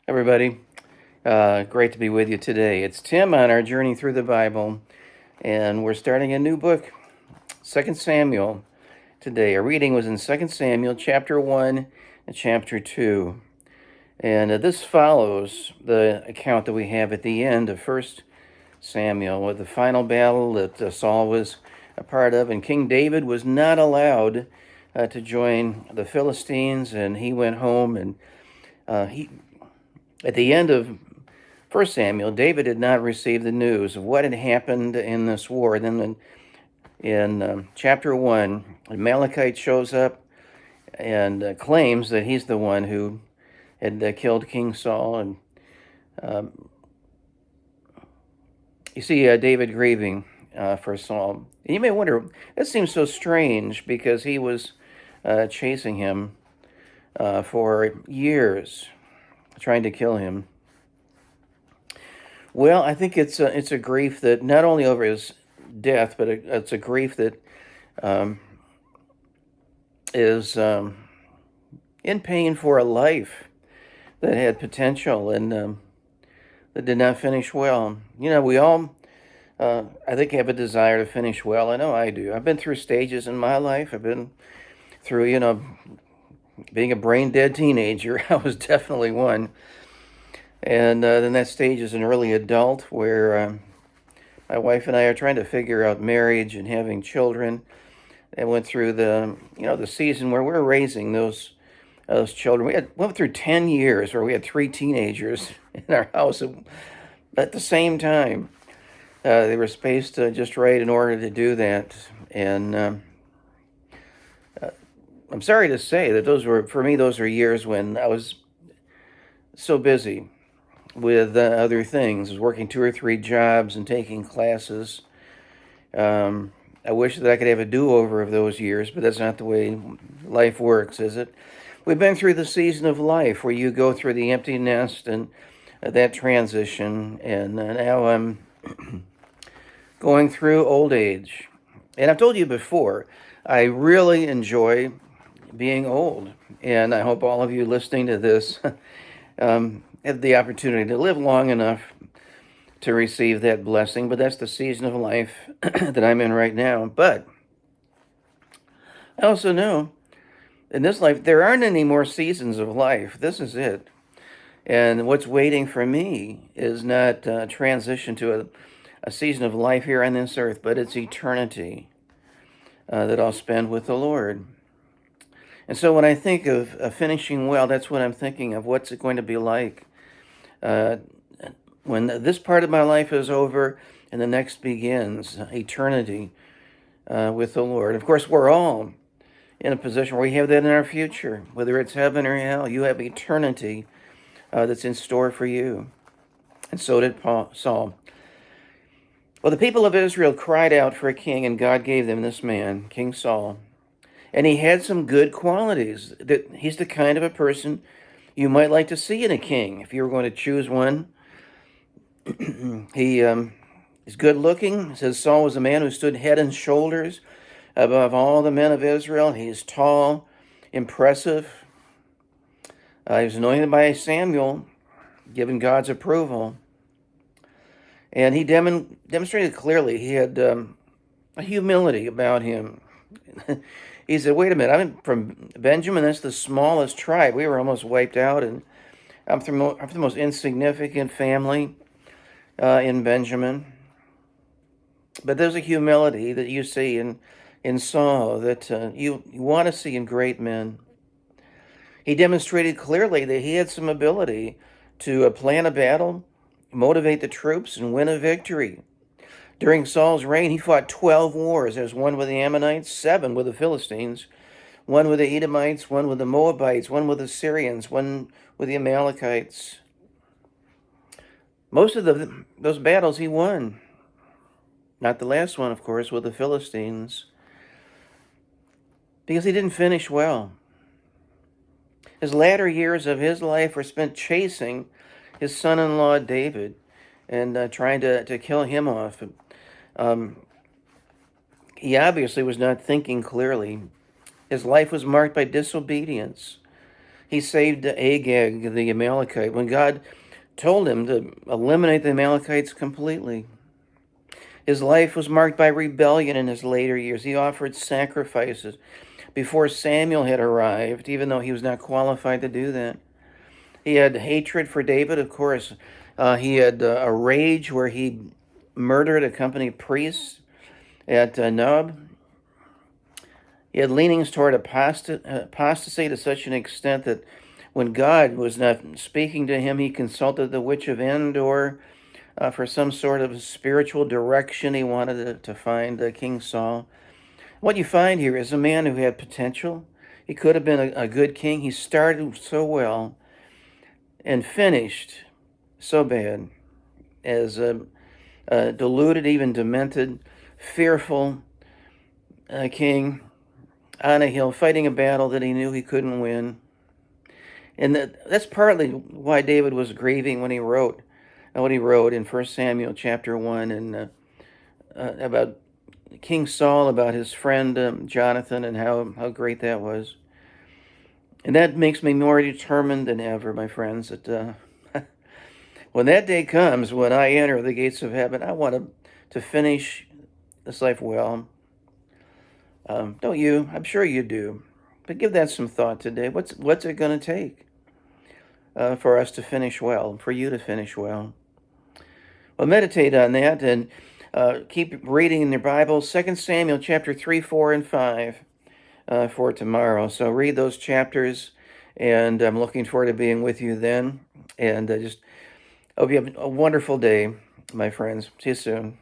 Everybody. Great to be with you today. It's Tim on our journey through the Bible, and we're starting a new book, Second Samuel, today. Our reading was in Second Samuel, chapter 1 and chapter 2. And this follows the account that we have at the end of First Samuel with the final battle that Saul was a part of, and King David was not allowed to join the Philistines, and he went home and he at the end of First Samuel, David had not received the news of what had happened in this war. Then in chapter 1, Amalekite shows up and claims that he's the one who had killed King Saul. And you see David grieving for Saul. And you may wonder, that seems so strange because he was chasing him for years, trying to kill him. Well, I think it's a grief that not only over his death, but it's a grief that um, is in pain for a life that had potential and that did not finish well. You know, we all, I think, have a desire to finish well. I know I do. I've been through stages in my life. I've been through, being a brain dead teenager. I was definitely one. And then that stage is an early adult where my wife and I are trying to figure out marriage and having children. And went through the season where we're raising those children. Went through 10 years where we had three teenagers in our house at the same time. They were spaced just right in order to do that. And I'm sorry to say that for me, those are years when I was so busy with other things. I was working two or three jobs and taking classes. I wish that I could have a do-over of those years, but that's not the way life works, is it? We've been through the season of life where you go through the empty nest and that transition, and now I'm going through old age. And I've told you before, I really enjoy being old, and I hope all of you listening to this have the opportunity to live long enough to receive that blessing, but that's the season of life that I'm in right now. But I also know in this life, there aren't any more seasons of life. This is it. And what's waiting for me is not transition to a season of life here on this earth, but it's eternity that I'll spend with the Lord. And so when I think of finishing well, that's what I'm thinking of. What's it going to be like? When this part of my life is over and the next begins, eternity with the Lord. Of course, we're all in a position where we have that in our future, whether it's heaven or hell. You have eternity that's in store for you. And so did Saul. Well, the people of Israel cried out for a king, and God gave them this man, King Saul. And he had some good qualities. That he's the kind of a person you might like to see in a king if you were going to choose one. He is good looking. It says Saul was a man who stood head and shoulders above all the men of Israel. He's tall, impressive. He was anointed by Samuel, given God's approval. And he demonstrated clearly he had a humility about him. He said, wait a minute, I'm from Benjamin, that's the smallest tribe. We were almost wiped out, and I'm from the most insignificant family in Benjamin. But there's a humility that you see in Saul that you want to see in great men. He demonstrated clearly that he had some ability to plan a battle, motivate the troops, and win a victory. During Saul's reign, he fought 12 wars. There's one with the Ammonites, 7 with the Philistines, one with the Edomites, one with the Moabites, one with the Syrians, one with the Amalekites. Most of those battles he won. Not the last one, of course, with the Philistines, because he didn't finish well. His latter years of his life were spent chasing his son-in-law David and trying to kill him off. He obviously was not thinking clearly. His life was marked by disobedience. He saved Agag, the Amalekite, when God told him to eliminate the Amalekites completely. His life was marked by rebellion in his later years. He offered sacrifices before Samuel had arrived, even though he was not qualified to do that. He had hatred for David, of course. He had a rage where he murdered a company priest at Nob. He had leanings toward apostasy to such an extent that when God was not speaking to him, he consulted the witch of Endor for some sort of spiritual direction. He wanted to find King Saul. What you find here is a man who had potential. He could have been a good king. He started so well and finished so bad as a deluded, even demented, fearful king on a hill fighting a battle that he knew he couldn't win. And that's partly why David was grieving when he wrote what he wrote in 1 Samuel chapter 1 and about King Saul, about his friend Jonathan, and how great that was. And that makes me more determined than ever, my friends, that when that day comes, when I enter the gates of heaven, I want to finish this life well. Don't you? I'm sure you do. But give that some thought today. What's it going to take for us to finish well, for you to finish well? Well, meditate on that and keep reading in your Bible, 2 Samuel chapter 3, 4, and 5 for tomorrow. So read those chapters, and I'm looking forward to being with you then. And just hope you have a wonderful day, my friends. See you soon.